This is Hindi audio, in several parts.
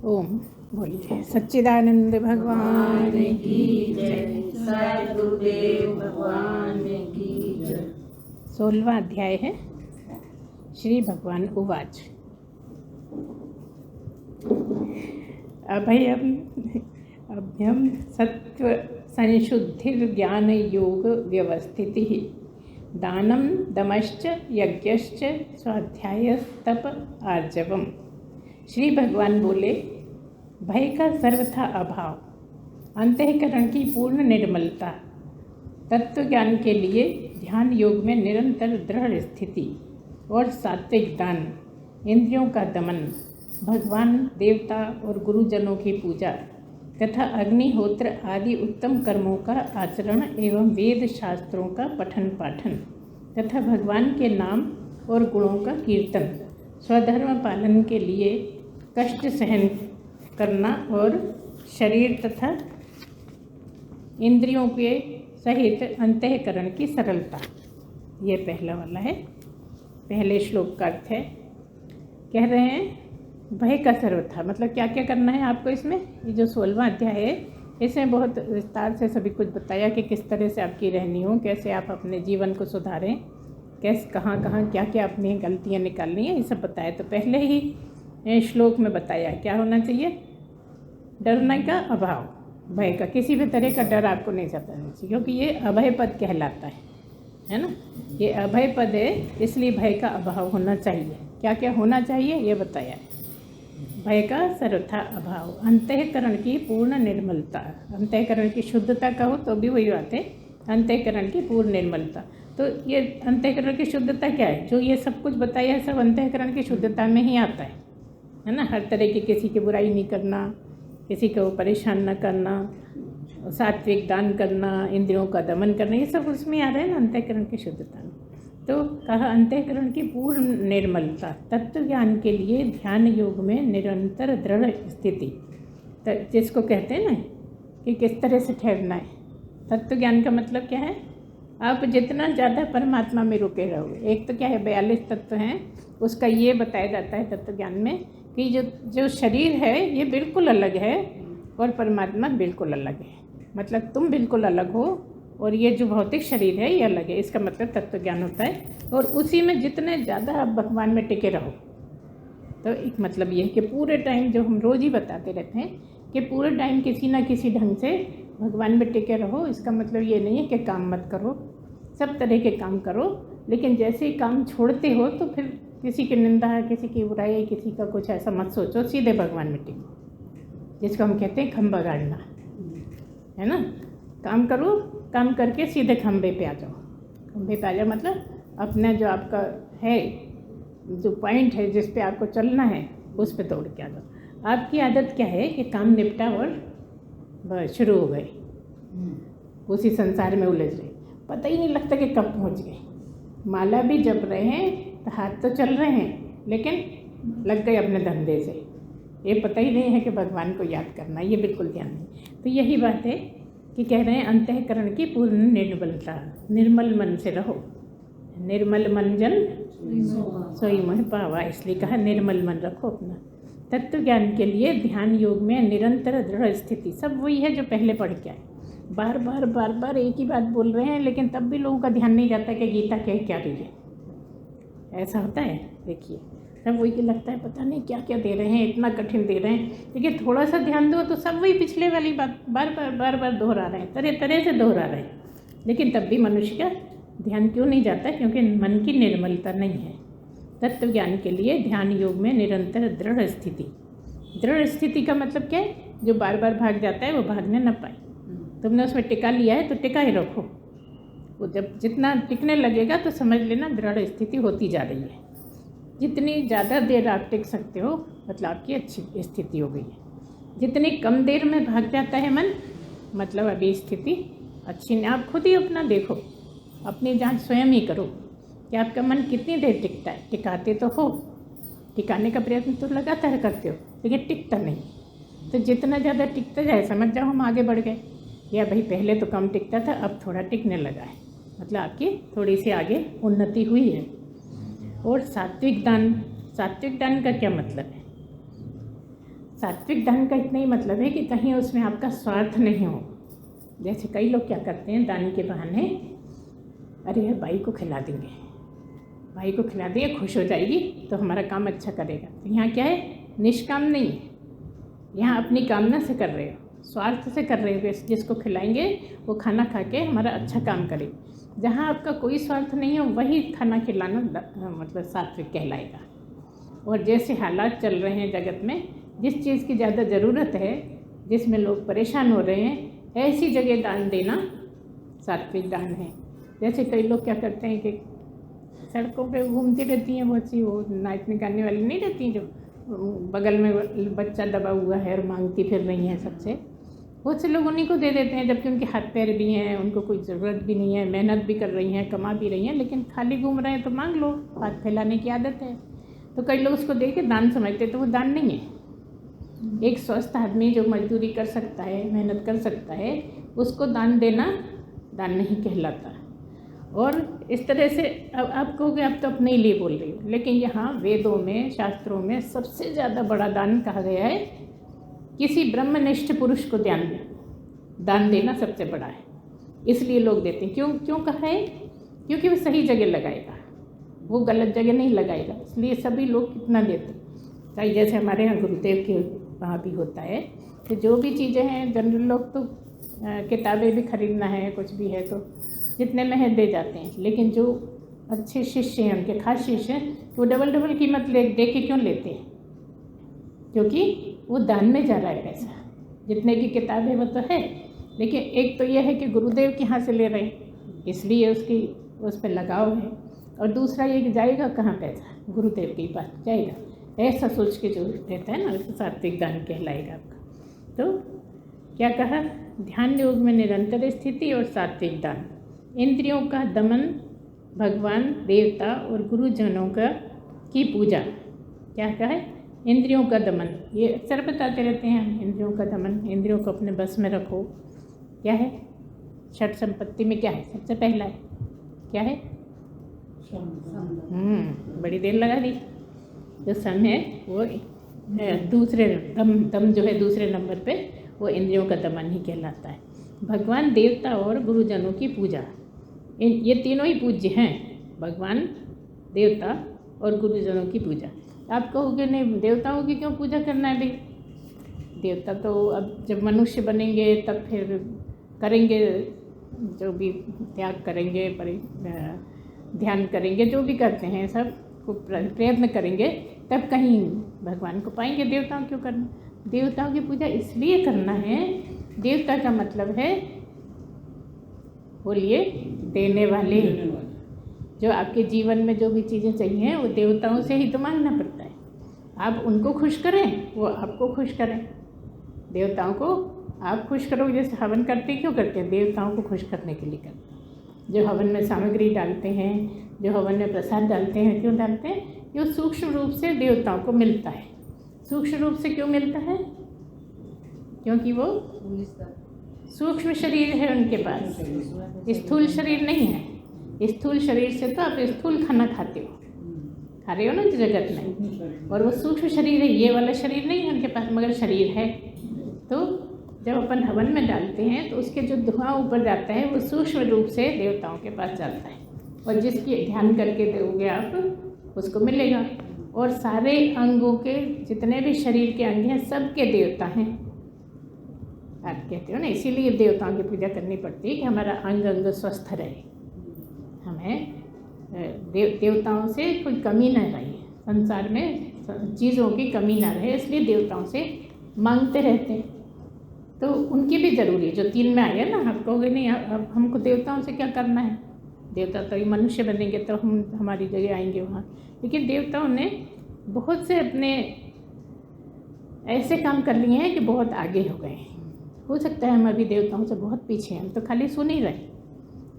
ओम बोलिए। सच्चिदानंद भगवान की जय, सद्गुरुदेव भगवान की जय। 16वां अध्याय है। श्री भगवान उवाच अभ्यम सत्व संशुद्धिर्ज्ञान योग व्यवस्थितिः दानं दमश्च यज्ञश्च स्वाध्यायस्तप आर्जवम्। श्री भगवान बोले, भय का सर्वथा अभाव, अंतःकरण की पूर्ण निर्मलता, तत्व ज्ञान के लिए ध्यान योग में निरंतर दृढ़ स्थिति और सात्विक दान, इंद्रियों का दमन, भगवान देवता और गुरुजनों की पूजा तथा अग्निहोत्र आदि उत्तम कर्मों का आचरण एवं वेद शास्त्रों का पठन पाठन तथा भगवान के नाम और गुणों का कीर्तन, स्वधर्म पालन के लिए कष्ट सहन करना और शरीर तथा इंद्रियों के सहित अंतःकरण की सरलता। ये पहला वाला है। पहले श्लोक का अर्थ है, कह रहे हैं भय का सर्वथा, मतलब क्या क्या करना है आपको इसमें। ये जो 16वां अध्याय है इसमें बहुत विस्तार से सभी कुछ बताया कि किस तरह से आपकी रहनी हो, कैसे आप अपने जीवन को सुधारें, कैसे कहाँ कहाँ क्या क्या अपनी गलतियाँ निकालनी है, ये सब बताया। तो पहले ही श्लोक में बताया क्या होना चाहिए। डरने का अभाव, भय का, किसी भी तरह का डर आपको नहीं सताना चाहिए, क्योंकि ये अभय पद कहलाता है ना। ये अभय पद है, इसलिए भय का अभाव होना चाहिए। क्या क्या होना चाहिए ये बताया। भय का सर्वथा अभाव, अंतःकरण की पूर्ण निर्मलता, अंतःकरण की शुद्धता कहो तो भी वही बात है, अंतःकरण की पूर्ण निर्मलता। तो ये अंतःकरण की शुद्धता क्या है, जो ये सब कुछ बताया है सब अंतःकरण की शुद्धता में ही आता है ना। हर तरह की किसी की बुराई नहीं करना, किसी को परेशान न करना, सात्विक दान करना, इंद्रियों का दमन करना, ये सब उसमें आ रहा है ना अंतःकरण की शुद्धता में। तो कहा अंतःकरण की पूर्ण निर्मलता, तत्व ज्ञान के लिए ध्यान योग में निरंतर दृढ़ स्थिति, जिसको कहते हैं ना कि किस तरह से ठहरना है। तत्व ज्ञान का मतलब क्या है, आप जितना ज़्यादा परमात्मा में रुके रहोगे। एक तो क्या है 42 तत्व हैं, उसका ये बताया जाता है तत्व ज्ञान में कि जो शरीर है ये बिल्कुल अलग है और परमात्मा बिल्कुल अलग है। मतलब तुम बिल्कुल अलग हो और ये जो भौतिक शरीर है ये अलग है, इसका मतलब तत्व ज्ञान होता है। और उसी में जितने ज़्यादा आप भगवान में टिके रहो, तो एक मतलब ये है कि पूरे टाइम, जो हम रोज़ ही बताते रहते हैं कि पूरे टाइम किसी ना किसी ढंग से भगवान में टिके रहो। इसका मतलब ये नहीं है कि काम मत करो, सब तरह के काम करो, लेकिन जैसे ही काम छोड़ते हो तो फिर किसी की निंदा, किसी की बुराई, किसी का कुछ ऐसा मत सोचो, सीधे भगवान में टिको, जिसको हम कहते हैं खंभा गाड़ना, है ना। काम करो, काम करके सीधे खंभे पे आ जाओ। खंभे पे आ जाओ मतलब अपना जो आपका है, जो पॉइंट है जिस पे आपको चलना है उस पे दौड़ के आ जाओ। आपकी आदत क्या है कि काम निपटा और बस शुरू हो गए, उसी संसार में उलझ रहे, पता ही नहीं लगता कि कब पहुंच गए। माला भी जप रहे हैं तो हाथ तो चल रहे हैं, लेकिन लग गए अपने धंधे से, ये पता ही नहीं है कि भगवान को याद करना, ये बिल्कुल ध्यान नहीं। तो यही बात है कि कह रहे हैं अंतःकरण की पूर्ण निर्मलता, निर्मल मन से रहो। निर्मल मन जन सोई मोह पावा, इसलिए कहा निर्मल मन रखो अपना। तत्व ज्ञान के लिए ध्यान योग में निरंतर दृढ़ स्थिति, सब वही है जो पहले पढ़ के आए। बार बार एक ही बात बोल रहे हैं, लेकिन तब भी लोगों का ध्यान नहीं जाता कि गीता कह क्या रही है। ऐसा होता है, देखिए सब वही के लगता है पता नहीं क्या क्या दे रहे हैं, इतना कठिन दे रहे हैं, लेकिन थोड़ा सा ध्यान दो तो सब वही पिछले वाली बात बार बार दोहरा रहे हैं, तरह तरह से दोहरा रहे हैं, लेकिन तब भी मनुष्य का ध्यान क्यों नहीं जाता, क्योंकि मन की निर्मलता नहीं है। तत्व ज्ञान के लिए ध्यान योग में निरंतर दृढ़ स्थिति, दृढ़ स्थिति का मतलब क्या है, जो बार बार भाग जाता है वो भागने न पाए। तुमने उसमें टिका लिया है तो टिका ही रखो, वो जब जितना टिकने लगेगा तो समझ लेना दृढ़ स्थिति होती जा रही है। जितनी ज़्यादा देर आप टिक सकते हो मतलब आपकी अच्छी स्थिति हो गई है। जितनी कम देर में भाग जाता है मन, मतलब अभी स्थिति अच्छी नहीं। आप खुद ही अपना देखो, अपनी जांच स्वयं ही करो कि आपका मन कितनी देर टिकता है। टिकाते तो हो, टिकाने का प्रयत्न तो लगातार करते हो, लेकिन टिकता नहीं। तो जितना ज़्यादा टिकता जाए समझ जाओ हम आगे बढ़ गए, या भाई पहले तो कम टिकता था अब थोड़ा टिकने लगा है, मतलब आपकी थोड़ी सी आगे उन्नति हुई है। और सात्विक दान, सात्विक दान का क्या मतलब है, सात्विक दान का इतना ही मतलब है कि कहीं उसमें आपका स्वार्थ नहीं हो। जैसे कई लोग क्या करते हैं दान के बहाने, अरे यार भाई को खिला देंगे, भाई को खिला देंगे, खुश हो जाएगी तो हमारा काम अच्छा करेगा। तो यहाँ क्या है, निष्काम नहीं है, यहाँ अपनी कामना से कर रहे हो, स्वार्थ से कर रहे हो। जिसको खिलाएंगे वो खाना खा के हमारा अच्छा काम करे। जहाँ आपका कोई स्वार्थ नहीं हो वही खाना खिलाना मतलब सात्विक कहलाएगा। और जैसे हालात चल रहे हैं जगत में, जिस चीज़ की ज़्यादा ज़रूरत है, जिसमें लोग परेशान हो रहे हैं, ऐसी जगह दान देना सात्विक दान है। जैसे कई लोग क्या करते हैं कि सड़कों पे घूमती रहती हैं बहुत सी, वो नाचने गाने वाली नहीं रहती, जो बगल में बच्चा दबा हुआ है और मांगती फिर रही हैं सबसे, बहुत से लोग उन्हीं को दे देते हैं, जबकि उनके हाथ पैर भी हैं, उनको कोई ज़रूरत भी नहीं है, मेहनत भी कर रही हैं, कमा भी रही हैं, लेकिन खाली घूम रहे हैं तो मांग लो, हाथ फैलाने की आदत है। तो कई लोग उसको देख के दान समझते हैं, तो वो दान नहीं है। एक स्वस्थ आदमी जो मजदूरी कर सकता है, मेहनत कर सकता है, उसको दान देना दान नहीं कहलाता। और इस तरह से अब आप कहोगे आप तो अपने लिए बोल रही हो, लेकिन यहाँ वेदों में, शास्त्रों में सबसे ज़्यादा बड़ा दान कहा गया है, किसी ब्रह्मनिष्ठ पुरुष को दान देना सबसे बड़ा है। इसलिए लोग देते हैं। क्यों कहा है? क्योंकि वो सही जगह लगाएगा, वो गलत जगह नहीं लगाएगा, इसलिए सभी लोग कितना देते हैं। जैसे हमारे यहाँ गुरुदेव के वहाँ भी होता है, तो जो भी चीज़ें हैं, जनरल लोग तो किताबें भी खरीदना है, कुछ भी है तो जितने में है दे जाते हैं, लेकिन जो अच्छे शिष्य हैं, उनके खास शिष्य हैं, वो डबल कीमत दे के क्यों लेते हैं? क्योंकि वो दान में जा रहा है पैसा। जितने की किताब है वो तो है, लेकिन एक तो यह है कि गुरुदेव के यहाँ से ले रहे हैं, इसलिए उस पर लगाव है। और दूसरा ये कि जाएगा कहाँ पैसा, गुरुदेव के पास जाएगा, ऐसा सोच के जो देता है ना, उसको सात्विक दान कहलाएगा आपका। तो क्या कहा? ध्यान योग में निरंतर स्थिति और सात्विक दान, इंद्रियों का दमन, भगवान, देवता और गुरुजनों की पूजा। क्या कहा है? इंद्रियों का दमन, ये अक्सर बताते रहते हैं हम, इंद्रियों का दमन, इंद्रियों को अपने बस में रखो। क्या है? षट संपत्ति में क्या है? सबसे पहला है क्या है? बड़ी देर लगा दी। जो सम है वो दूसरे दम जो है दूसरे नंबर पे, वो इंद्रियों का दमन ही कहलाता है। भगवान, देवता और गुरुजनों की पूजा, ये तीनों ही पूज्य हैं, भगवान, देवता और गुरुजनों की पूजा। आप कहोगे नहीं देवताओं की क्यों पूजा करना है भाई? देवता तो अब जब मनुष्य बनेंगे तब फिर करेंगे, जो भी त्याग करेंगे, ध्यान करेंगे, जो भी करते हैं सब को प्रयत्न करेंगे, तब कहीं भगवान को पाएंगे। देवताओं क्यों करना? देवताओं की पूजा इसलिए करना है, देवता का मतलब है, बोलिए, देने वाले। जो आपके जीवन में जो भी चीज़ें चाहिए वो देवताओं से ही तो मांगना पड़ता है। आप उनको खुश करें, वो आपको खुश करें। देवताओं को आप खुश करोगे। जैसे हवन करते क्यों करते हैं? देवताओं को खुश करने के लिए करते हैं। जो हवन में सामग्री डालते हैं, जो हवन में प्रसाद डालते हैं, क्यों डालते हैं? कि वो सूक्ष्म रूप से देवताओं को मिलता है। सूक्ष्म रूप से क्यों मिलता है? क्योंकि वो सूक्ष्म शरीर है उनके पास, स्थूल शरीर नहीं है। स्थूल शरीर से तो आप स्थूल खाना खाते हो, खा रहे हो ना जगत में, और वो सूक्ष्म शरीर है, ये वाला शरीर नहीं है उनके पास, मगर शरीर है। तो जब अपन हवन में डालते हैं तो उसके जो धुआं ऊपर जाता है वो सूक्ष्म रूप से देवताओं के पास जाता है, और जिसकी ध्यान करके दोगे आप उसको मिलेगा। और सारे अंगों के जितने भी शरीर के अंग हैं सबके देवता हैं, आप कहते हो ना, इसीलिए देवताओं की पूजा करनी पड़ती है कि हमारा अंग अंग स्वस्थ रहे, हमें देवताओं से कोई कमी न रहे, संसार में चीज़ों की कमी ना रहे, इसलिए देवताओं से मांगते रहते हैं। तो उनकी भी ज़रूरी है। जो तीन में आ गया ना, आप कहोगे नहीं अब हमको देवताओं से क्या करना है, देवता तो मनुष्य बनेंगे तो हम हमारी जगह आएंगे वहाँ। लेकिन देवताओं ने बहुत से अपने ऐसे काम कर लिए हैं कि बहुत आगे हो गए हैं। हो सकता है हम अभी देवताओं से बहुत पीछे हैं, हम तो खाली सुन ही रहे,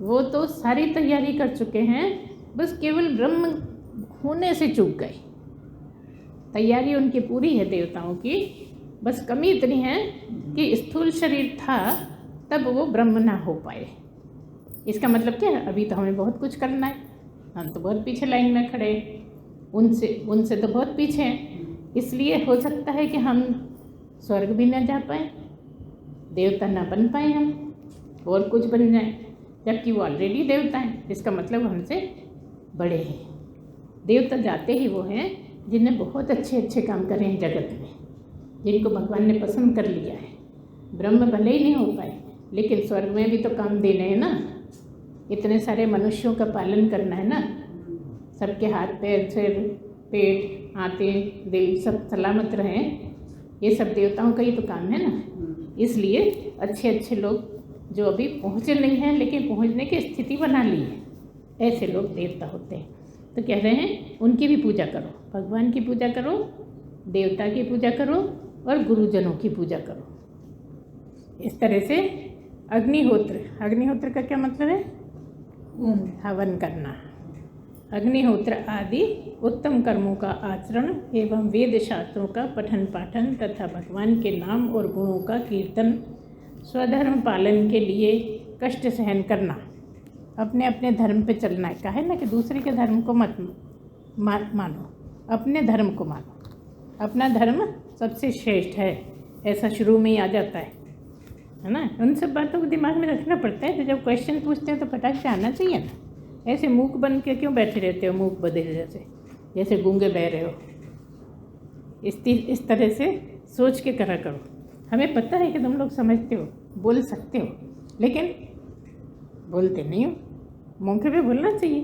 वो तो सारी तैयारी कर चुके हैं, बस केवल ब्रह्म होने से चूक गए। तैयारी उनकी पूरी है देवताओं की, बस कमी इतनी है कि स्थूल शरीर था तब वो ब्रह्म ना हो पाए। इसका मतलब क्या है? अभी तो हमें बहुत कुछ करना है, हम तो बहुत पीछे लाइन में खड़े, उनसे तो बहुत पीछे हैं। इसलिए हो सकता है कि हम स्वर्ग भी न जा पाए, देवता न बन पाए हम, और कुछ बन जाए, जबकि वो ऑलरेडी देवता हैं। इसका मतलब हमसे बड़े हैं। देवता जाते ही वो हैं जिन्हें बहुत अच्छे अच्छे काम करे हैं जगत में, जिनको भगवान ने पसंद कर लिया है। ब्रह्म भले ही नहीं हो पाए, लेकिन स्वर्ग में भी तो काम देने हैं ना, इतने सारे मनुष्यों का पालन करना है ना, सबके हाथ पैर सिर पेट आंतें दिल सब सलामत रहें, ये सब देवताओं का ही तो काम है ना। इसलिए अच्छे अच्छे लोग जो अभी पहुँचे नहीं हैं लेकिन पहुँचने की स्थिति बना ली है, ऐसे लोग देवता होते हैं। तो कह रहे हैं उनकी भी पूजा करो, भगवान की पूजा करो, देवता की पूजा करो और गुरुजनों की पूजा करो। इस तरह से अग्निहोत्र, अग्निहोत्र का क्या मतलब है? हवन करना। अग्निहोत्र आदि उत्तम कर्मों का आचरण एवं वेद शास्त्रों का पठन पाठन तथा भगवान के नाम और गुणों का कीर्तन, स्वधर्म पालन के लिए कष्ट सहन करना, अपने अपने धर्म पे चलना है। कहा है ना कि दूसरे के धर्म को मत मानो, अपने धर्म को मानो। अपना धर्म सबसे श्रेष्ठ है, ऐसा शुरू में ही आ जाता है ना। उन सब बातों को दिमाग में रखना पड़ता है। तो जब क्वेश्चन पूछते हैं तो फटाक से आना चाहिए ना। ऐसे मूक बन के क्यों बैठे रहते हो, मूक बधिर जैसे गूंगे बह रहे हो। इस तरह से सोच के करा करो। हमें पता है कि तुम लोग समझते हो, बोल सकते हो, लेकिन बोलते नहीं हो। मौके पे बोलना चाहिए।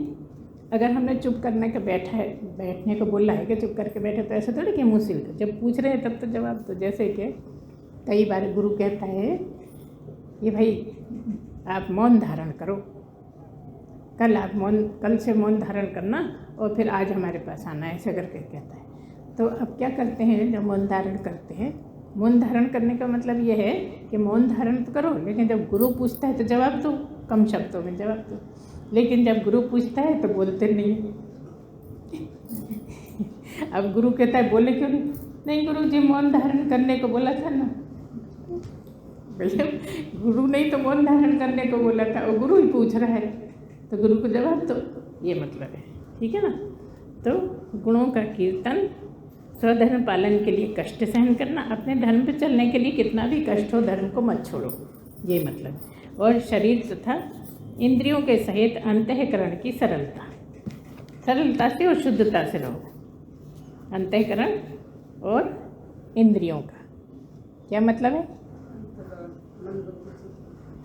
अगर हमने चुप करने का बैठने को बोला है कि चुप करके बैठे, तो ऐसा थोड़ी कि मुँह सिल कर जब पूछ रहे हैं तब तो जवाब दो। जैसे कि कई बार गुरु कहता है कि भाई आप मौन धारण करो, कल से मौन धारण करना और फिर आज हमारे पास आना, ऐसे करके कहता है। तो अब क्या करते हैं जब मौन धारण करते हैं? मौन धारण करने का मतलब ये है कि मौन धारण तो करो, लेकिन जब गुरु पूछता है तो जवाब दो, कम शब्दों में जवाब दो। लेकिन जब गुरु पूछता है तो बोलते नहीं। अब गुरु कहता है बोले क्यों नहीं? गुरु जी मौन धारण करने को बोला था ना। भैया गुरु नहीं तो मौन धारण करने को बोला था, और गुरु ही पूछ रहा है तो गुरु को जवाब दो, ये मतलब है। ठीक है ना। तो गुणों का कीर्तन, स्वधर्म पालन के लिए कष्ट सहन करना, अपने धर्म पे चलने के लिए कितना भी कष्ट हो धर्म को मत छोड़ो, ये मतलब। और शरीर तथा इंद्रियों के सहित अंतःकरण की सरलता, सरलता से और शुद्धता से रहो। अंतःकरण और इंद्रियों का क्या मतलब है?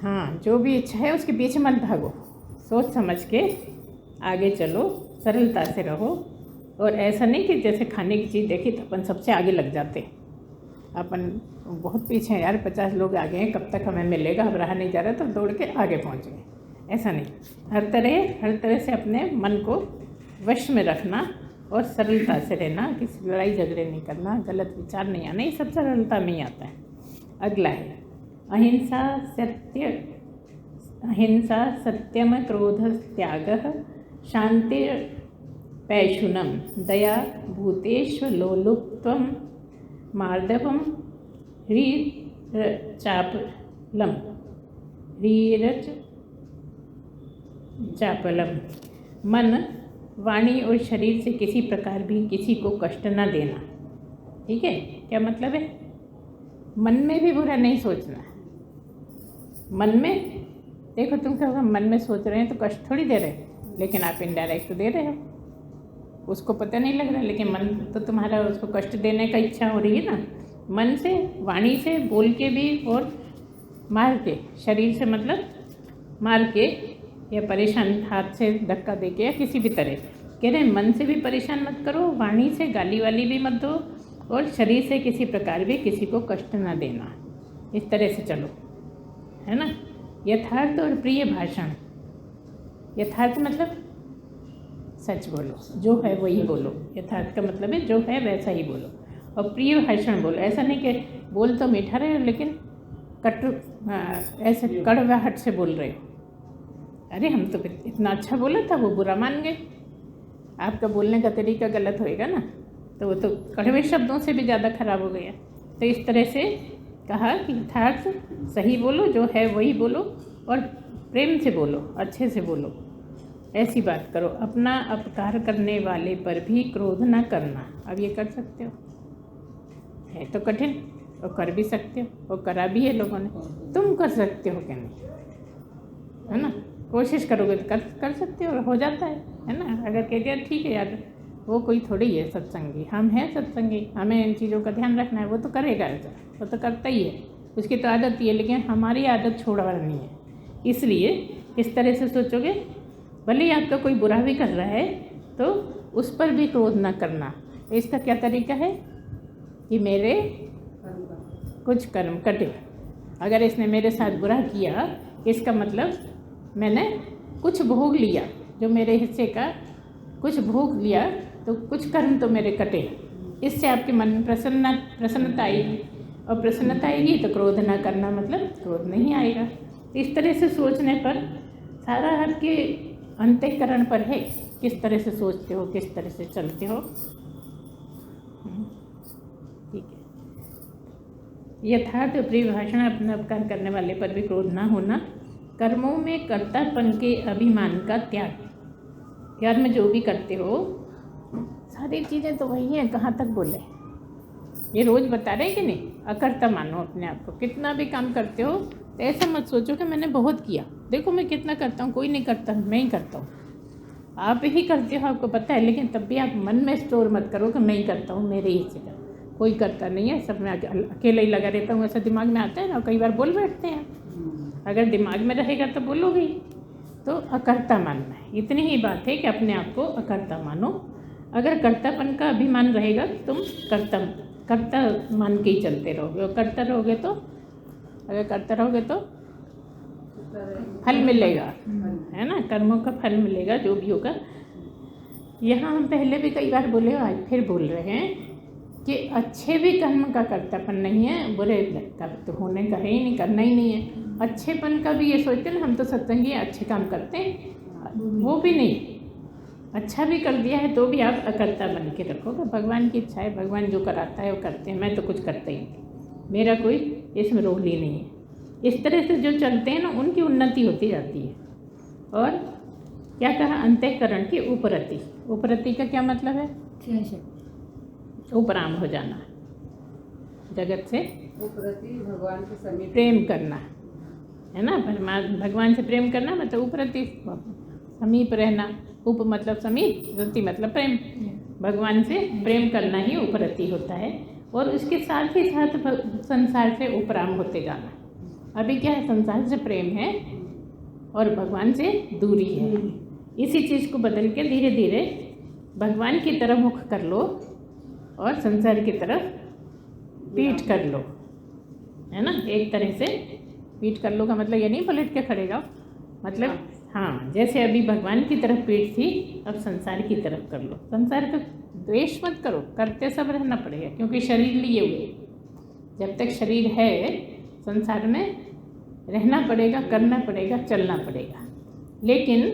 हाँ, जो भी इच्छा है उसके पीछे मत भागो, सोच समझ के आगे चलो, सरलता से रहो। और ऐसा नहीं कि जैसे खाने की चीज़ देखी तो अपन सबसे आगे लग जाते, अपन बहुत पीछे हैं यार, 50 लोग आगे हैं, कब तक हमें मिलेगा, अब रहा नहीं जा रहा, तो दौड़ के आगे पहुँच गए। ऐसा नहीं, हर तरह से अपने मन को वश में रखना और सरलता से रहना, किसी लड़ाई झगड़े नहीं करना, गलत विचार नहीं आना, ये सब सरलता में ही आता है। अगला है अहिंसा सत्यम क्रोध त्याग शांतिर्पैशुनम दया भूतेष्वलोलुप्त्वं मार्दवम ह्रीरचापलम। मन, वाणी और शरीर से किसी प्रकार भी किसी को कष्ट न देना। ठीक है, क्या मतलब है? मन में भी बुरा नहीं सोचना। मन में देखो, तुम क्या मन में सोच रहे हैं तो कष्ट थोड़ी दे रहे, लेकिन आप इनडायरेक्ट तो दे रहे हो, उसको पता नहीं लग रहा, लेकिन मन तो तुम्हारा उसको कष्ट देने का इच्छा हो रही है ना। मन से, वाणी से, बोल के भी, और मार के, शरीर से मतलब मार के या परेशान हाथ से धक्का दे के या किसी भी तरह। कह रहे हैं मन से भी परेशान मत करो, वाणी से गाली वाली भी मत दो, और शरीर से किसी प्रकार भी किसी को कष्ट न देना। इस तरह से चलो, है ना। यथार्थ और प्रिय भाषण। यथार्थ मतलब सच बोलो, जो है वही बोलो। यथार्थ का मतलब है जो है वैसा ही बोलो। और प्रिय भाषण बोलो, ऐसा नहीं कि बोल तो मीठा रहे हो लेकिन ऐसे कड़वाहट से बोल रहे हो। अरे हम तो इतना अच्छा बोला था, वो बुरा मान गए। आपका बोलने का तरीका गलत होएगा ना, तो वो तो कड़वे शब्दों से भी ज़्यादा खराब हो गया। तो इस तरह से कहा कि यथार्थ सही बोलो, जो है वही बोलो, और प्रेम से बोलो, अच्छे से बोलो, ऐसी बात करो। अपना अपकार करने वाले पर भी क्रोध न करना। अब ये कर सकते हो? है तो कठिन, और कर भी सकते हो, और करा भी है लोगों ने। तुम कर सकते हो क्या नहीं, है ना? कोशिश करोगे तो कर सकते हो, हो जाता है ना? अगर कह दिया ठीक है यार, वो कोई थोड़ी है सत्संगी, हम हैं सत्संगी, हमें इन चीज़ों का ध्यान रखना है, वो तो करेगा ऐसा, वो तो करता ही है, उसकी तो आदत ही है। लेकिन हमारी आदत छोड़वानी है, इसलिए इस तरह से सोचोगे। भले ही आपका कोई बुरा भी कर रहा है तो उस पर भी क्रोध ना करना। तो इसका क्या तरीका है कि मेरे कुछ कर्म कटे। अगर इसने मेरे साथ बुरा किया, इसका मतलब मैंने कुछ भोग लिया, जो मेरे हिस्से का कुछ भोग लिया, तो कुछ कर्म तो मेरे कटे। इससे आपके मन में प्रसन्नता आएगी, और प्रसन्नता आएगी तो क्रोध ना करना मतलब क्रोध नहीं आएगा। इस तरह से सोचने पर सारा आपके अंतःकरण पर है, किस तरह से सोचते हो, किस तरह से चलते हो। ठीक है। यथार्थ परिभाषण अपना अपकार करने वाले पर भी क्रोध ना होना। कर्मों में कर्तापन के अभिमान का त्याग। कर्म जो भी करते हो, सारी चीज़ें तो वही हैं, कहाँ तक बोले, ये रोज़ बता रहे हैं कि नहीं। अकर्ता मानो अपने आप को। कितना भी काम करते हो तो ऐसा मत सोचो कि मैंने बहुत किया, देखो मैं कितना करता हूँ, कोई नहीं करता, मैं ही करता हूँ। आप ही करते हो, आपको पता है, लेकिन तब भी आप मन में स्टोर मत करो कि मैं ही करता हूँ, मेरे ही से कोई करता नहीं है, सब मैं अकेला ही लगा रहता हूँ। ऐसा दिमाग में आता है ना, कई बार बोल बैठते हैं। अगर दिमाग में रहेगा तो बोलोगे, तो अकर्ता मानना है। इतनी ही बात है कि अपने आप को अकर्ता मानो। अगर कर्तापन का अभिमान रहेगा तो तुम कर्ता मान के ही चलते रहोगे, और करता रहोगे तो, अगर करता रहोगे तो फल मिलेगा, है ना? कर्मों का फल मिलेगा, जो भी होगा। यहाँ हम पहले भी कई बार बोले, आज फिर बोल रहे हैं कि अच्छे भी कर्म का कर्तापन नहीं है, बुरे का तो होने का है ही नहीं, करना ही नहीं है। अच्छेपन का भी ये सोचते हैं हम तो सत्संगी अच्छे काम करते हैं, वो भी नहीं। अच्छा भी कर दिया है तो भी आप अकर्ता बन के रखोगे। भगवान की इच्छा है, भगवान जो कराता है वो करते हैं, मैं तो कुछ करता ही नहीं, मेरा कोई इसमें रोल ही नहीं है। इस तरह से जो चलते हैं ना, उनकी उन्नति होती जाती है। और क्या कहा, अंतःकरण की उपरति। उपरति का क्या मतलब है? उपराम हो जाना, जगत से उपरति भगवान के समीप प्रेम करना, है ना? भगवान से प्रेम करना मतलब उपरति, समीप रहना। उप मतलब समीप, रति मतलब प्रेम। भगवान से प्रेम करना ही उपरति होता है। और उसके साथ ही साथ संसार से उपराम होते जाना। अभी क्या है, संसार से प्रेम है और भगवान से दूरी है। इसी चीज़ को बदल के धीरे धीरे भगवान की तरफ मुख कर लो और संसार की तरफ पीठ कर लो, है ना? एक तरह से पीठ कर लो का मतलब ये नहीं पलट के खड़े जाओ, मतलब हाँ, जैसे अभी भगवान की तरफ पीठ थी, अब संसार की तरफ कर लो। संसार का द्वेष मत करो, करते सब रहना पड़ेगा, क्योंकि शरीर लिए हुए, जब तक शरीर है संसार में रहना पड़ेगा, करना पड़ेगा, चलना पड़ेगा। लेकिन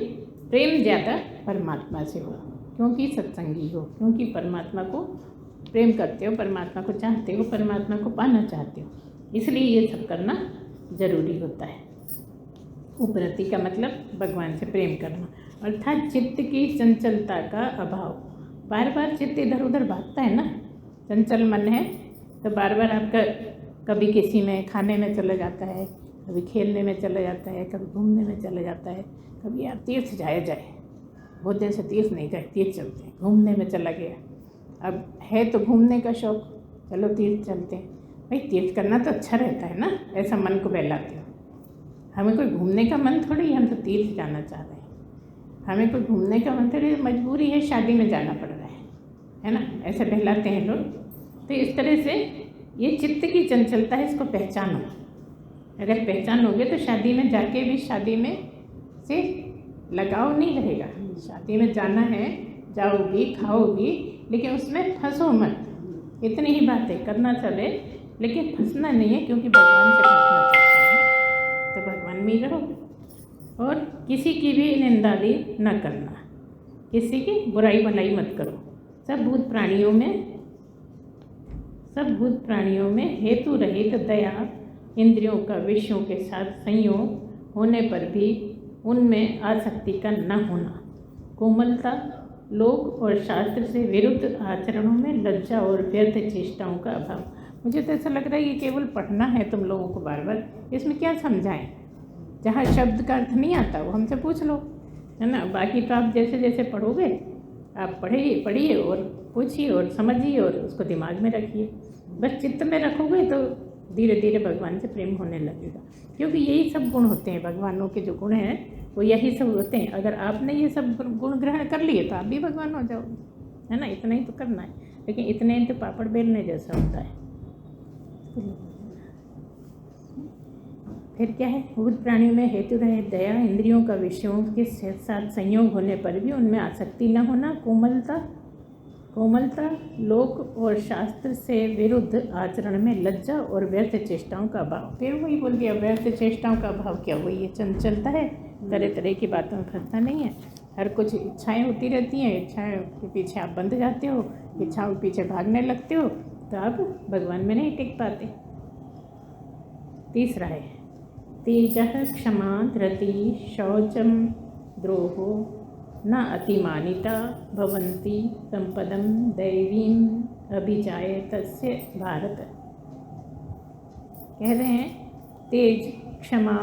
प्रेम ज़्यादा परमात्मा से हो, क्योंकि सत्संगी हो, क्योंकि परमात्मा को प्रेम करते हो, परमात्मा को चाहते हो, परमात्मा को पाना चाहते हो, इसलिए ये सब करना जरूरी होता है। उपरति का मतलब भगवान से प्रेम करना, अर्थात चित्त की चंचलता का अभाव। बार बार चित्त इधर उधर भागता है ना, चंचल मन है तो बार बार आपका कभी किसी में खाने में चला जाता है, कभी खेलने में चला जाता है, कभी घूमने में चला जाता है, कभी यार तीर्थ जाए, बहुत देर से तीर्थ नहीं गए, तीर्थ चलते हैं, घूमने में चला गया। अब है तो घूमने का शौक, चलो तीर्थ चलते हैं। भाई तीर्थ करना तो अच्छा रहता है ना, ऐसा मन को बहलाते हो। हमें कोई घूमने का मन थोड़ी, हम तो तीर्थ जाना चाह रहे हैं। हमें कोई घूमने का मन थोड़ी, मजबूरी है, शादी में जाना पड़ रहा है ना? ऐसे बहलाते हैं लोग। तो इस तरह से ये चित्त की चंचलता है, इसको पहचानो। अगर पहचानोगे तो शादी में जाके भी शादी में से लगाव नहीं रहेगा। शादी में जाना है, जाओगी, खाओगी, लेकिन उसमें फंसो मत। इतनी ही बात है, करना चले लेकिन फंसना नहीं है, क्योंकि भगवान से फंसना चाहते हैं तो भगवान में ही रहो। और किसी की भी निंदादी न करना, किसी की बुराई भलाई मत करो। सब भूत प्राणियों में हेतु रहित दया, इंद्रियों का विषयों के साथ संयोग होने पर भी उनमें आसक्ति का न होना, कोमलता, लोक और शास्त्र से विरुद्ध आचरणों में लज्जा और व्यर्थ चेष्टाओं का अभाव। मुझे तो ऐसा लग रहा है कि केवल पढ़ना है तुम लोगों को बार बार, इसमें क्या समझाएं। जहाँ शब्द का अर्थ नहीं आता वो हमसे पूछ लो, है ना। बाकी तो आप जैसे जैसे पढ़ोगे, आप पढ़िए और पूछिए और समझिए और उसको दिमाग में रखिए। बस चित्त में रखोगे तो धीरे धीरे भगवान से प्रेम होने लगेगा, क्योंकि यही सब गुण होते हैं भगवानों के। जो गुण हैं वो यही सब होते हैं। अगर आपने ये सब गुण ग्रहण कर लिए तो आप भी भगवान हो जाओगे, है ना। इतना ही तो करना है, लेकिन इतने ही तो पापड़ बेलने जैसा होता है। फिर क्या है, भूत प्राणियों में हेतु रहे दया, इंद्रियों का विषयों के साथ संयोग होने पर भी उनमें आसक्ति न होना, कोमलता, लोक और शास्त्र से विरुद्ध आचरण में लज्जा और व्यर्थ चेष्टाओं का अभाव। फिर वही बोल दिया, व्यर्थ चेष्टाओं का अभाव क्या हुआ, ये चंचलता है, तरह तरह की बातों में फंसना नहीं है। हर कुछ इच्छाएं होती रहती हैं, इच्छाएं के पीछे आप बंध जाते हो, इच्छाओं के पीछे भागने लगते हो, तो आप भगवान में नहीं टिक पाते। तीसरा है तेजः क्षमा धृति शौचम द्रोहो न अतिमानिता भवन्ति संपदम दैवीम अभिजाय तस्य भारत। कह रहे हैं तेज, क्षमा,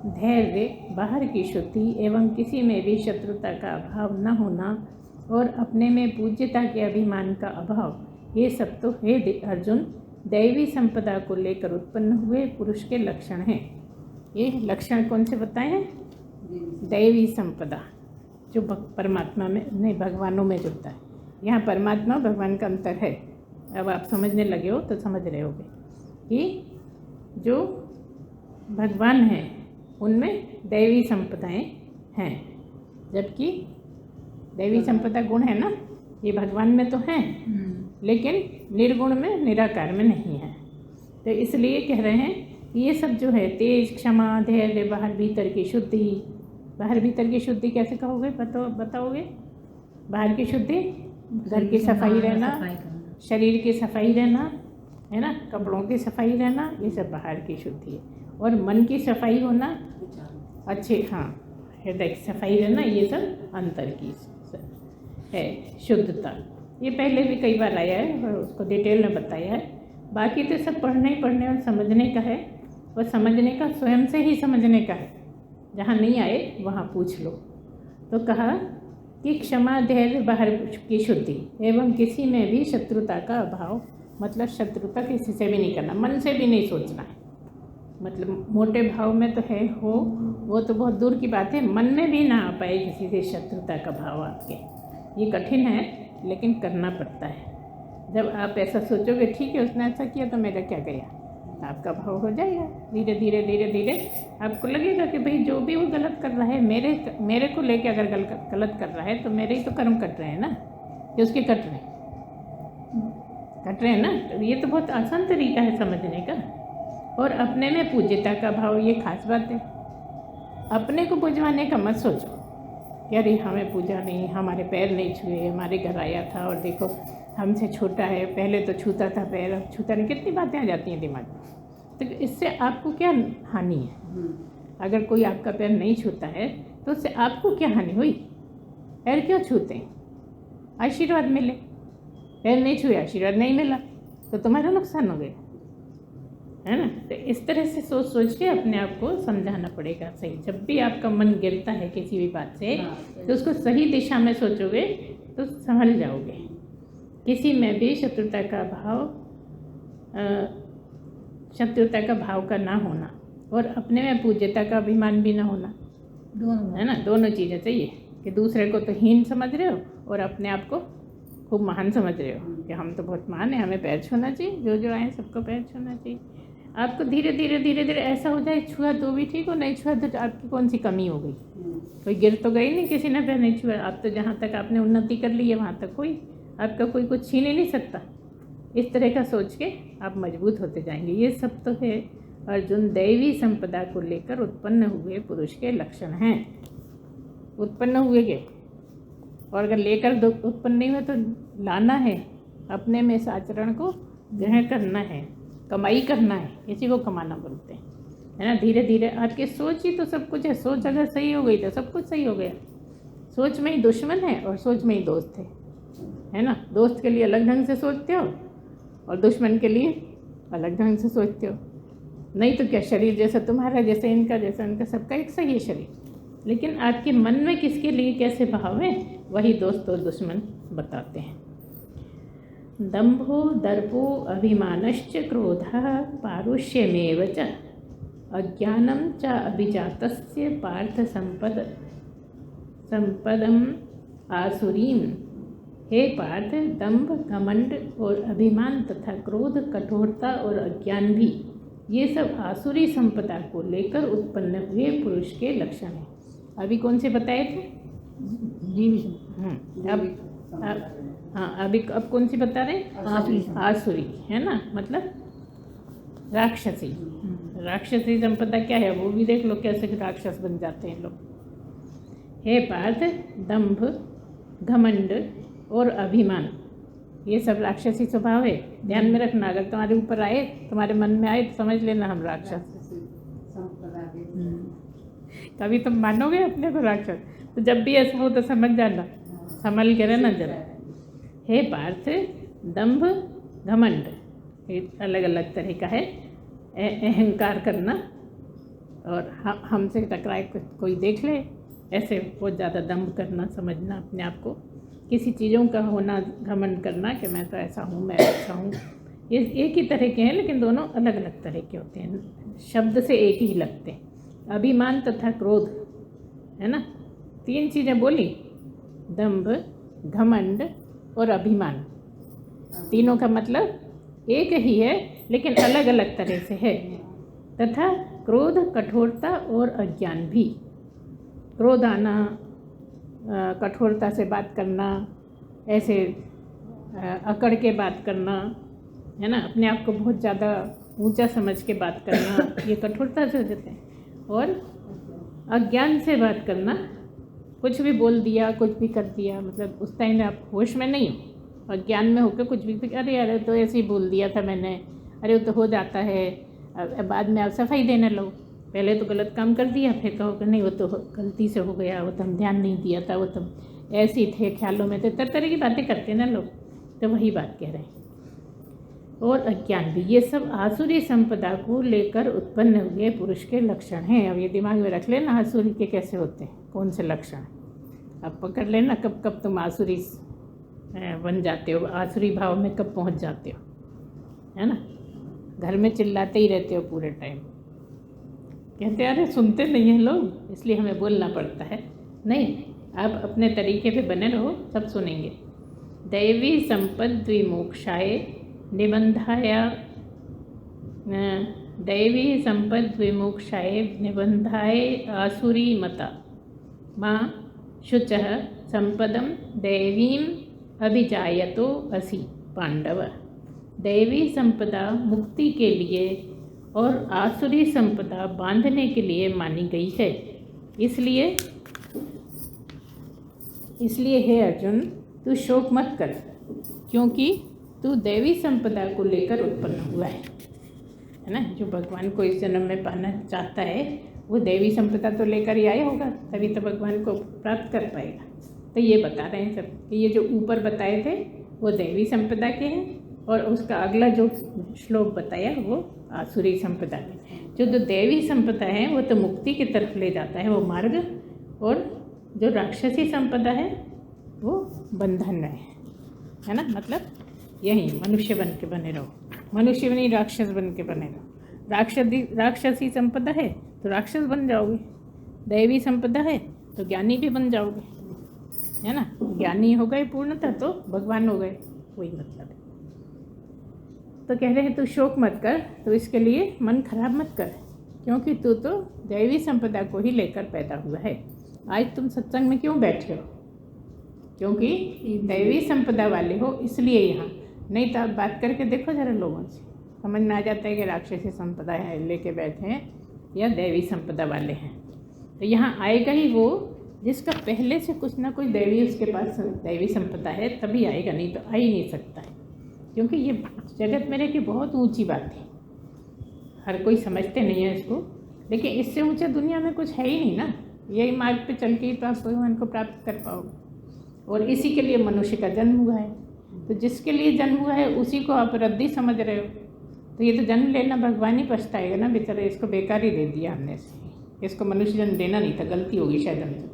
धैर्य, बाहर की शुद्धि एवं किसी में भी शत्रुता का अभाव न होना और अपने में पूज्यता के अभिमान का अभाव, ये सब तो हे अर्जुन दैवी संपदा को लेकर उत्पन्न हुए पुरुष के लक्षण हैं। ये लक्षण कौन से बताए हैं? दैवी संपदा, जो परमात्मा में नहीं भगवानों में जुड़ता है। यहाँ परमात्मा भगवान का अंतर है। अब आप समझने लगे हो तो समझ रहे होगे कि जो भगवान हैं उनमें दैवी संपदाएं हैं, जबकि दैवी संपदा गुण है ना, ये भगवान में तो हैं लेकिन निर्गुण में, निराकार में नहीं है। तो इसलिए कह रहे हैं ये सब जो है तेज, क्षमा, धैर्य, बाहर भीतर की शुद्धि। बाहर भीतर की शुद्धि कैसे कहोगे, बताओगे? बाहर की शुद्धि, घर की सफाई रहना, शरीर की सफाई रहना, है ना, कपड़ों की सफाई रहना, ये सब बाहर की शुद्धि है। और मन की सफाई होना, अच्छे, हाँ, हृदय की सफाई रहना, ये सब अंतर की है शुद्धता। ये पहले भी कई बार आया है और उसको डिटेल में बताया है। बाकी तो सब पढ़ने और समझने का है, और समझने का स्वयं से ही समझने का है। जहाँ नहीं आए वहाँ पूछ लो। तो कहा कि क्षमा, धैर्य, बाहर की शुद्धि एवं किसी में भी शत्रुता का अभाव, मतलब शत्रुता किसी से भी नहीं करना, मन से भी नहीं सोचना है। मतलब मोटे भाव में तो है हो, वो तो बहुत दूर की बात है, मन में भी ना आ पाए किसी से शत्रुता का भाव आपके। ये कठिन है लेकिन करना पड़ता है। जब आप ऐसा सोचोगे ठीक है उसने ऐसा किया तो मेरा क्या गया, आपका भाव हो जाएगा। धीरे धीरे आपको लगेगा कि भाई जो भी वो गलत कर रहा है, मेरे को लेके अगर गलत कर रहा है तो मेरे ही तो कर्म कट रहे हैं ना, कि उसके कट रहे हैं ना। तो ये तो बहुत आसान तरीका है समझने का। और अपने में पूज्यता का भाव, ये खास बात है। अपने को पूजवाने का मत सोचो कि अरे हमें पूजा नहीं, हमारे पैर नहीं छुए, हमारे घर आया था और देखो हमसे छोटा है, पहले तो छूता था पैर, अब छूता नहीं। कितनी बातें आ जाती हैं दिमाग में। तो इससे आपको क्या हानि है? अगर कोई आपका पैर नहीं छूता है तो उससे आपको क्या हानि हुई? पैर क्यों छूते हैं? आशीर्वाद मिले। पैर नहीं छुए, आशीर्वाद नहीं मिला, तो तुम्हारा नुकसान हो गया, है ना। तो इस तरह से सोच के अपने आप को समझाना पड़ेगा सही। जब भी आपका मन गिरता है किसी भी बात से तो उसको सही दिशा में सोचोगे तो संभल जाओगे। किसी में भी शत्रुता का भाव का ना होना और अपने में पूज्यता का अभिमान भी ना होना, दोनों, है ना। दोनों चीज़ें चाहिए कि दूसरे को तो हीन समझ रहे हो और अपने आप को खूब महान समझ रहे हो कि हम तो बहुत महान हैं, हमें पैर छूना चाहिए, जो आए सबको पैर छूना चाहिए। आपको धीरे धीरे ऐसा हो जाए, छुआ तो भी ठीक हो, नहीं छुआ तो आपकी कौन सी कमी हो गई? कोई गिर तो गई नहीं, किसी ने पैर नहीं छुआ। आप तो जहाँ तक आपने उन्नति कर ली है वहाँ तक आपका कोई कुछ छीन ही नहीं सकता। इस तरह का सोच के आप मजबूत होते जाएंगे। ये सब तो है अर्जुन दैवी संपदा को लेकर उत्पन्न हुए पुरुष के लक्षण हैं। उत्पन्न हुए के, और अगर लेकर उत्पन्न नहीं हुए तो लाना है, अपने में इस आचरण को ग्रहण करना है, कमाई करना है, इसी को कमाना बोलते हैं, है ना। धीरे धीरे आपकी सोच ही तो सब कुछ है। सोच अगर सही हो गई तो सब कुछ सही हो गया। सोच में ही दुश्मन है और सोच में ही दोस्त है ना। दोस्त के लिए अलग ढंग से सोचते हो और दुश्मन के लिए अलग ढंग से सोचते हो। नहीं तो क्या, शरीर जैसा तुम्हारा, जैसा इनका, जैसा इनका, सबका एक सही है शरीर, लेकिन आपके मन में किसके लिए कैसे भाव है, वही दोस्त और दुश्मन बताते हैं। दंभो दर्पो अभिमानश्च क्रोधः पारुष्यमेव च अज्ञानं च अभिजातस्य पार्थ संपदम आसुरीम। हे पार्थ, दंभ, घमंड और अभिमान तथा क्रोध, कठोरता और अज्ञान भी, ये सब आसुरी संपदा को लेकर उत्पन्न हुए पुरुष के लक्षण हैं। अभी कौन से बताए थे? अब कौन सी बता रहे हैं? आसुरी है ना, मतलब राक्षसी। राक्षसी संपदा क्या है वो भी देख लो, कैसे राक्षस बन जाते हैं लोग। हे पार्थ, दंभ, घमंड और अभिमान, ये सब राक्षसी स्वभाव है। ध्यान में रखना, अगर तुम्हारे ऊपर आए, तुम्हारे मन में आए तो समझ लेना हम राक्षस। कभी तुम मानोगे अपने को राक्षस, तो जब भी ऐसा हो तो समझ जाना, संभल के रहना जरा। हे पार्थ, दंभ, घमंड, ये अलग अलग तरह का है। अहंकार करना, और हमसे टकराए कोई देख ले, ऐसे बहुत ज़्यादा दंभ करना, समझना अपने आप को, किसी चीज़ों का होना, घमंड करना कि मैं तो ऐसा हूँ, मैं ऐसा हूँ। ये एक ही तरह के हैं, लेकिन दोनों अलग अलग तरह के होते हैं, शब्द से एक ही लगते हैं। अभिमान तथा क्रोध है ना, तीन चीज़ें बोली, दंभ, घमंड और अभिमान। तीनों का मतलब एक ही है, लेकिन अलग अलग तरह से है। तथा क्रोध, कठोरता और अज्ञान भी। क्रोध आना, कठोरता से बात करना, ऐसे अकड़ के बात करना, है ना, अपने आप को बहुत ज़्यादा ऊंचा समझ के बात करना, ये कठोरता से हो जाते हैं। और अज्ञान से बात करना, कुछ भी बोल दिया, कुछ भी कर दिया, मतलब उस टाइम आप होश में नहीं हो, अज्ञान में होकर कुछ भी, अरे अरे तो ऐसे ही बोल दिया था मैंने, अरे वो तो हो जाता है, बाद में आप सफाई देने लो। पहले तो गलत काम कर दिया, फिर कहो कि नहीं वो तो गलती से हो गया, वो तो हम ध्यान नहीं दिया था, वो तो ऐसे ही थे, ख्यालों में थे, तरह तरह की बातें करते हैं ना लोग, तो वही बात कह रहे हैं। और अज्ञान भी, ये सब आसुरी संपदा को लेकर उत्पन्न हुए पुरुष के लक्षण हैं। अब ये दिमाग में रख लेना, आसुरी के कैसे होते हैं, कौन से लक्षण। अब पकड़ लेना कब कब तुम आसुरी बन जाते हो, आसुरी भाव में कब पहुंच जाते हो, है ना। घर में चिल्लाते ही रहते हो पूरे टाइम, कहते हैं अरे सुनते नहीं हैं लोग, इसलिए हमें बोलना पड़ता है। नहीं, आप अपने तरीके पे बने रहो, सब सुनेंगे। दैवी संपद विमोक्षाय निबंधाय, दैवी संपद विमोक्षाय निबंधाय आसुरी मता माँ शुचः संपदम दैवीम अभिजायतो असि पांडव। दैवी संपदा मुक्ति के लिए और आसुरी संपदा बांधने के लिए मानी गई है। इसलिए हे अर्जुन, तू शोक मत कर, क्योंकि तू दैवी संपदा को लेकर उत्पन्न हुआ है ना। जो भगवान को इस जन्म में पाना चाहता है, वो दैवी संपदा तो लेकर ही आया होगा, तभी तो भगवान को प्राप्त कर पाएगा। तो ये बता रहे हैं सब कि ये जो ऊपर बताए थे वो दैवी संपदा के हैं, और उसका अगला जो श्लोक बताया वो आसुरी संपदा के। जो दैवी संपदा है वो तो मुक्ति की तरफ ले जाता है, वो मार्ग, और जो राक्षसी संपदा है वो बंधन है ना। मतलब यही मनुष्य बन के बने रहो, मनुष्य नहीं राक्षस बन के बने रहो। राक्षसी संपदा है तो राक्षस बन जाओगे, दैवी संपदा है तो ज्ञानी भी बन जाओगे, है ना। ज्ञानी हो गए पूर्णतः तो भगवान हो गए, वही मतलब है। तो कह रहे हैं तू शोक मत कर, तो इसके लिए मन खराब मत कर, क्योंकि तू तो दैवी संपदा को ही लेकर पैदा हुआ है। आज तुम सत्संग में क्यों बैठे हो? क्योंकि दैवी संपदा वाले हो, इसलिए यहाँ। नहीं तो आप बात करके देखो जरा लोगों से, समझ में आ जाता है कि राक्षसी संपदा है लेके बैठे हैं या दैवी संपदा वाले हैं। तो यहाँ आएगा ही वो जिसका पहले से कुछ ना कुछ दैवी, उसके पास दैवी संपदा है, तभी आएगा, नहीं तो आ ही नहीं सकता है। क्योंकि ये जगत में रह के बहुत ऊंची बात है, हर कोई समझते नहीं है इसको, लेकिन इससे ऊंचा दुनिया में कुछ है ही नहीं ना। यही मार्ग पे चल के ही तो आप भगवान को प्राप्त कर पाओगे, और इसी के लिए मनुष्य का जन्म हुआ है। तो जिसके लिए जन्म हुआ है उसी को आप रद्दी समझ रहे हो, तो ये तो जन्म लेना भगवान ही पछताएगा ना बेचारा, इसको बेकार ही दे दिया हमने, इसको मनुष्य जन्म देना नहीं था, गलती होगी शायद हमसे।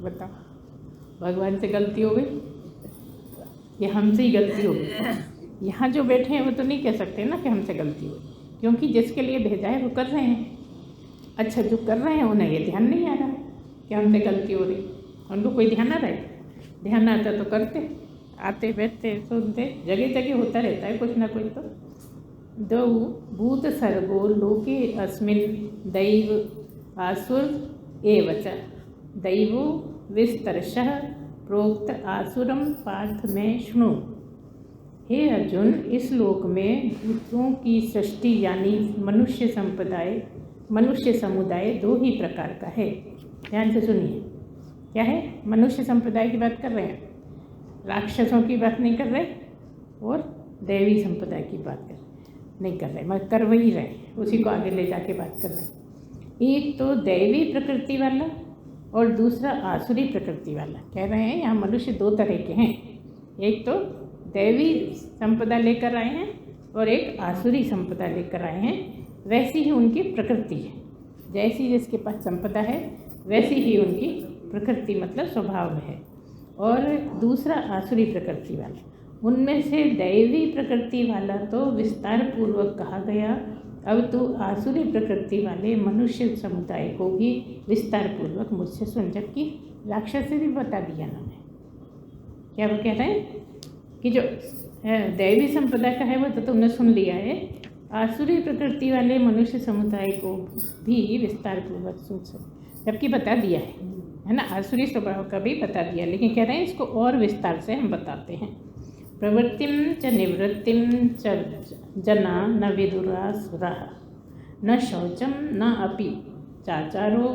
बताओ, भगवान से गलती हो गई या हमसे ही गलती हो गई? यहाँ जो बैठे हैं वो तो नहीं कह सकते ना कि हमसे गलती हुई, क्योंकि जिसके लिए भेजा है वो कर रहे हैं। अच्छा, जो कर रहे हैं उन्हें ये ध्यान नहीं आ रहा है कि हमसे गलती हो रही, उनको कोई ध्यान आ रहा है? ध्यान आता तो करते, आते बैठते सुनते, जगह जगह होता रहता है कुछ ना कुछ। तो दो भूत सर्गो लोके अस्मिन् दैव आसुर एवच दैवो विस्तरशः प्रोक्त आसुरम पार्थ में शृणु। हे अर्जुन, इस लोक में भूतों की सृष्टि यानी मनुष्य समुदाय दो ही प्रकार का है। ध्यान से सुनिए, क्या है? मनुष्य संप्रदाय की बात कर रहे हैं, राक्षसों की बात नहीं कर रहे, और दैवी संप्रदाय की बात नहीं कर रहे, मगर कर वही रहे, उसी को आगे ले जाके बात कर रहे हैं। एक तो दैवी प्रकृति वाला और दूसरा आसुरी प्रकृति वाला। कह रहे हैं यहाँ मनुष्य दो तरह के हैं, एक तो दैवी संपदा लेकर आए हैं और एक आसुरी संपदा लेकर आए हैं। वैसी ही उनकी प्रकृति है, जैसी जिसके पास संपदा है वैसी ही उनकी प्रकृति मतलब स्वभाव है। और दूसरा आसुरी प्रकृति वाला, उनमें से दैवी प्रकृति वाला तो विस्तार पूर्वक कहा गया, अब तो आसुरी प्रकृति वाले मनुष्य समुदाय को भी विस्तार पूर्वक मुझसे सुन, जबकि राक्षस से भी बता दिया ना मैं। क्या वो कह रहे हैं कि जो दैवी संप्रदाय का है वो तो तुमने सुन लिया है, आसुरी प्रकृति वाले मनुष्य समुदाय को भी विस्तार पूर्वक सुन सकते, जबकि बता दिया है ना, आसुरी स्वभाव का भी बता दिया, लेकिन कह रहे हैं इसको और विस्तार से हम बताते हैं। प्रवृत्तिम च निवृत्तिम च जना न विदुरासुराः न शौचम न अपि चाचारो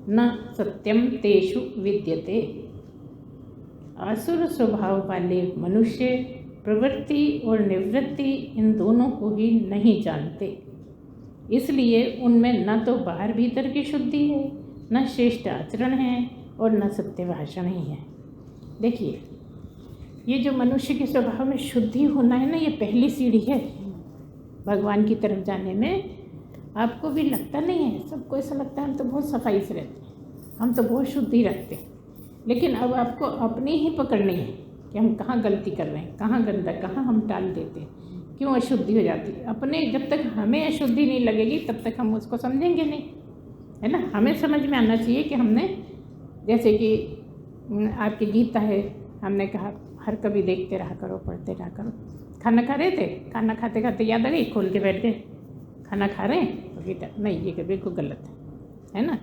न सत्यम तेषु विद्यते। आसुर स्वभाव वाले मनुष्य प्रवृत्ति और निवृत्ति इन दोनों को ही नहीं जानते, इसलिए उनमें न तो बाहर भीतर की शुद्धि है, न श्रेष्ठ आचरण है और न सत्य भाषण ही है। देखिए, ये जो मनुष्य के स्वभाव में शुद्धि होना है ना, ये पहली सीढ़ी है भगवान की तरफ जाने में। आपको भी लगता नहीं है? सबको ऐसा लगता है हम तो बहुत सफाई से रहते हैं, हम तो बहुत शुद्धि रखते हैं, लेकिन अब आपको अपनी ही पकड़नी है कि हम कहाँ गलती कर रहे हैं, कहाँ गंदा, कहाँ हम टाल देते हैं, क्यों अशुद्धि हो जाती है। अपने जब तक हमें अशुद्धि नहीं लगेगी तब तक हम उसको समझेंगे नहीं, है ना। हमें समझ में आना चाहिए कि हमने, जैसे कि आपकी गीता है, हमने कहा हर कभी देखते रहा करो, पढ़ते रहा करो। खाना खा रहे थे, खाना खाते खाते याद आ गई, खोल के बैठ गए, खाना खा रहे हैं तो गीता नहीं, ये बिल्कुल गलत है ना।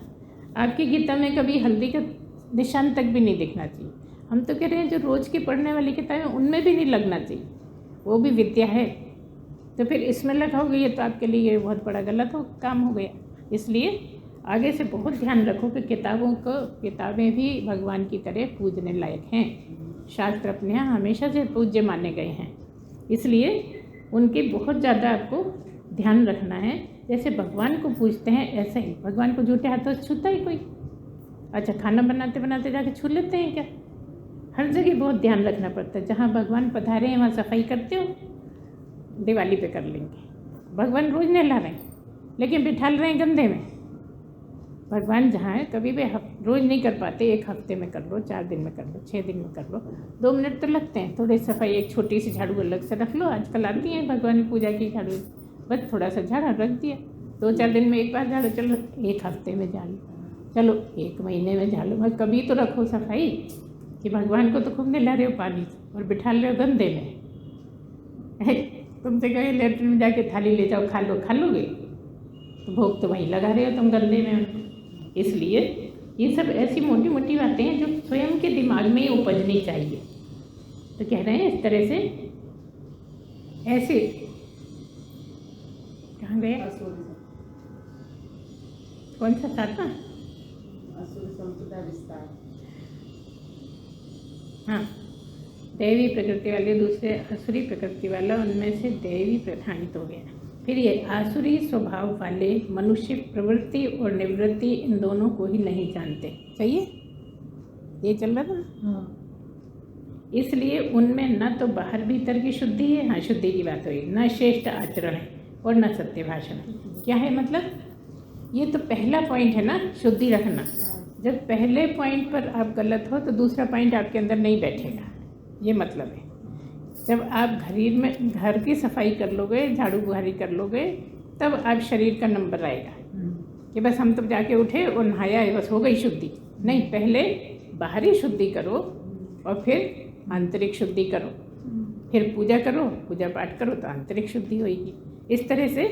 आपकी गीता में कभी हल्दी का निशान तक भी नहीं दिखना चाहिए। हम तो कह रहे हैं जो रोज़ की पढ़ने वाली किताबें उनमें भी नहीं लगना चाहिए, वो भी विद्या है। तो फिर इसमें लगाओगे ये तो आपके लिए बहुत बड़ा गलत काम हो गया। इसलिए आगे से बहुत ध्यान रखो कि किताबें भी भगवान की तरह पूजने लायक हैं। शास्त्र अपने यहाँ हमेशा से पूज्य माने गए हैं, इसलिए उनके बहुत ज़्यादा आपको ध्यान रखना है। जैसे भगवान को पूजते हैं ऐसे ही भगवान को झूठे हाथों से छूता ही कोई? अच्छा, खाना बनाते बनाते जाके छू लेते हैं क्या? हर जगह बहुत ध्यान रखना पड़ता है। जहाँ भगवान पधारे हैं वहाँ सफाई करते हो, दिवाली पे कर लेंगे। भगवान रोज़ नहला रहे हैं लेकिन बिठाल रहे हैं गंदे में। भगवान जहाँ है कभी भी रोज़ नहीं कर पाते, एक हफ्ते में कर लो, 4 दिन में कर लो, 6 दिन में कर लो, 2 मिनट तो लगते हैं। थोड़ी सफाई, एक छोटी सी झाड़ू अलग से रख लो, आजकल आती है भगवान की पूजा की झाड़ू, बस थोड़ा सा झाड़ा रख दिया, 2-4 दिन में एक बार झाड़ो, चलो 1 हफ्ते में झाड़ो, चलो 1 महीने में झाड़ो, बस कभी तो रखो सफाई कि भगवान को तो खूब नहला रहे हो पानी से और बिठा रहे हो गंदे में। तुमसे कहे लेटरिन में जाके थाली ले जाओ, खा लोगे तो भोग तो वहीं लगा रहे हो तुम गंदे में। इसलिए ये सब ऐसी मोटी मोटी बातें हैं जो स्वयं के दिमाग में ही उपजनी चाहिए। तो कह रहे हैं इस तरह से, ऐसे कहाँ गए, कौन सा था? हाँ, दैवी प्रकृति वाले, दूसरे आसुरी प्रकृति वाला, उनमें से दैवी प्रधानित हो गया। फिर ये आसुरी स्वभाव वाले मनुष्य प्रवृत्ति और निवृत्ति इन दोनों को ही नहीं जानते। सही है, ये चल रहा था। इसलिए उनमें न तो बाहर भीतर की शुद्धि है, हाँ शुद्धि की बात हुई, न श्रेष्ठ आचरण है और न सत्य भाषण है। क्या है मतलब? ये तो पहला पॉइंट है ना, शुद्धि रखना। जब पहले पॉइंट पर आप गलत हो तो दूसरा पॉइंट आपके अंदर नहीं बैठेगा, ये मतलब है। जब आप घर की सफाई कर लोगे, झाड़ू बुहारी कर लोगे, तब आप शरीर का नंबर आएगा कि बस हम तो जाके उठे और नहाया है, बस हो गई शुद्धि। नहीं, पहले बाहरी शुद्धि करो और फिर आंतरिक शुद्धि करो, फिर पूजा करो, पूजा पाठ करो तो आंतरिक शुद्धि होगी। इस तरह से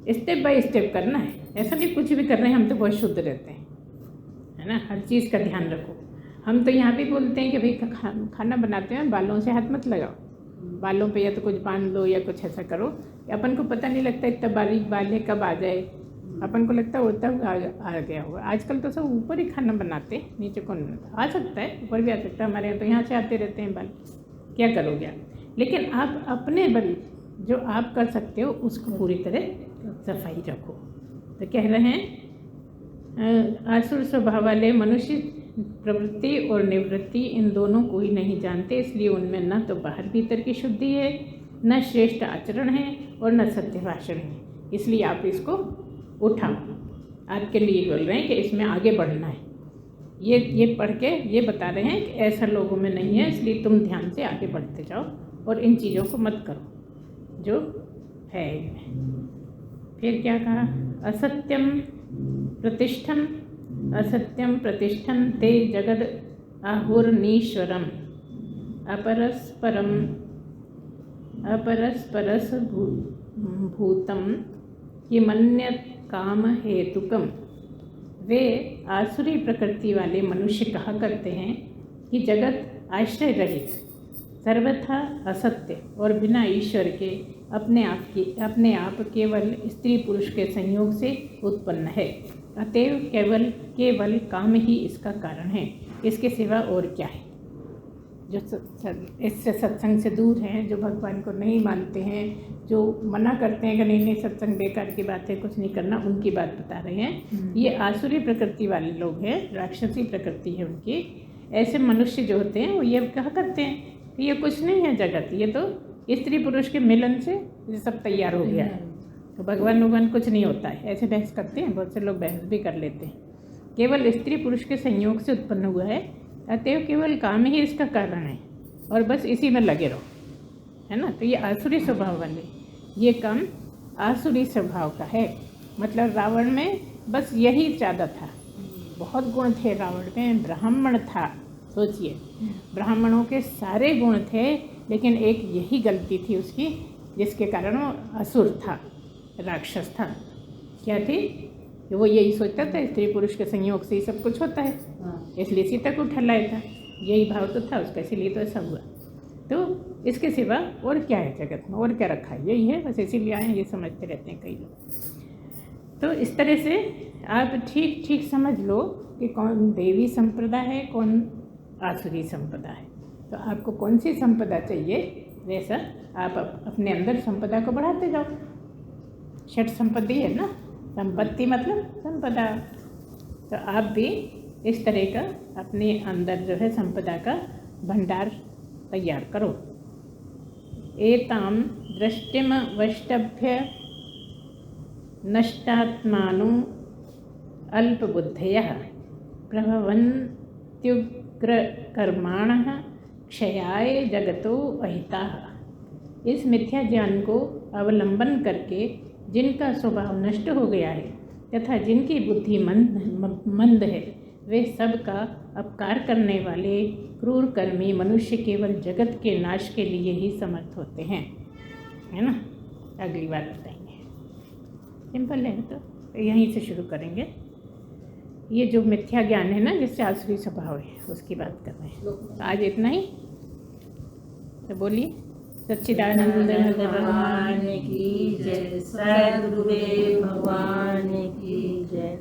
स्टेप बाय स्टेप करना है। ऐसा नहीं कुछ भी कर रहे हैं हम तो बहुत शुद्ध रहते हैं, है ना। हर चीज़ का ध्यान रखो। हम तो यहाँ भी बोलते हैं कि भाई खाना बनाते हैं बालों से हाथ मत लगाओ, बालों पे या तो कुछ बांध लो या कुछ ऐसा करो। अपन को पता नहीं लगता इतना बारीक बाल है कब आ जाए, अपन को लगता है उड़ता हुआ आ गया होगा। आजकल तो सब ऊपर ही खाना बनाते, नीचे कौन बनाता? आ सकता है, ऊपर भी आ सकता है, हमारे यहाँ तो यहाँ से आते रहते हैं बाल, क्या करोगे आप। लेकिन आप अपने बल जो आप कर सकते हो उसको पूरी तरह सफाई रखो। तो कह रहे हैं आसुर स्वभाव वाले मनुष्य प्रवृत्ति और निवृत्ति इन दोनों को ही नहीं जानते, इसलिए उनमें न तो बाहर भीतर की शुद्धि है, न श्रेष्ठ आचरण है और न सत्य भाषण है। इसलिए आप इसको उठाओ। आपके लिए बोल रहे हैं कि इसमें आगे बढ़ना है। ये पढ़ के ये बता रहे हैं कि ऐसा लोगों में नहीं है, इसलिए तुम ध्यान से आगे बढ़ते जाओ और इन चीज़ों को मत करो जो है इनमें। फिर क्या कहा? असत्यम प्रतिष्ठम ते जगद आहुर्नीश्वरम अपरस्परस भूतम किमन्यत काम हेतुकम। वे आसुरी प्रकृति वाले मनुष्य कहा करते हैं कि जगत आश्रय रहित, सर्वथा असत्य और बिना ईश्वर के अपने आप केवल स्त्री पुरुष के संयोग से उत्पन्न है। अतएव केवल काम ही इसका कारण है, इसके सिवा और क्या है। जो इससे सत्संग से दूर हैं, जो भगवान को नहीं मानते हैं, जो मना करते हैं कि नहीं सत्संग बेकार की बात है, कुछ नहीं करना, उनकी बात बता रहे हैं। ये आसुरी प्रकृति वाले लोग हैं, राक्षसी प्रकृति है उनकी। ऐसे मनुष्य जो होते हैं वो ये कहा करते हैं कि ये कुछ नहीं है जगत, ये तो स्त्री पुरुष के मिलन से ये सब तैयार हो गया है, तो भगवान कुछ नहीं होता है। ऐसे बहस करते हैं, बहुत से लोग बहस भी कर लेते हैं। केवल स्त्री पुरुष के संयोग से उत्पन्न हुआ है, अतएव केवल काम ही इसका कारण है और बस इसी में लगे रहो, है ना। तो ये आसुरी स्वभाव वाले, ये काम आसुरी स्वभाव का है। मतलब रावण में बस यही ज़्यादा था, बहुत गुण थे रावण में। ब्राह्मण था, सोचिए ब्राह्मणों के सारे गुण थे, लेकिन एक यही गलती थी उसकी जिसके कारण वो असुर था, राक्षस था। क्या थी? वो यही सोचता था स्त्री पुरुष के संयोग से ही सब कुछ होता है, इसलिए सीता को ठहराया था, यही भाव तो था उसका, इसीलिए तो ऐसा हुआ। तो इसके सिवा और क्या है जगत में, और क्या रखा है, यही है बस, इसीलिए आए हैं, ये समझते रहते हैं कई लोग। तो इस तरह से आप ठीक समझ लो कि कौन देवी संप्रदा है, कौन आसुरी संपदा है। तो आपको कौन सी संपदा चाहिए, वैसा आप अपने अंदर संपदा को बढ़ाते जाओ। षट संपत्ति है ना, संपत्ति मतलब संपदा। तो आप भी इस तरह का अपने अंदर जो है संपदा का भंडार तैयार करो। एताम दृष्टिम वष्टभ्य नष्टात्मानु अल्पबुद्धयः प्रभवन्त्युग्रकर्माणः क्षयाय जगतो अहिताः। इस मिथ्या ज्ञान को अवलंबन करके जिनका स्वभाव नष्ट हो गया है तथा जिनकी बुद्धि मंद है, वे सब का अपकार करने वाले क्रूर कर्मी मनुष्य केवल जगत के नाश के लिए ही समर्थ होते हैं, है ना। अगली बार बताएंगे, सिंपल है। तो यहीं से शुरू करेंगे। ये जो मिथ्या ज्ञान है ना, जिससे आसुरी स्वभाव है, उसकी बात कर रहे हैं। आज इतना ही, तो बोलिए सच्चिदानंद भगवान की जय, सद्गुरुदेव भगवान की जय।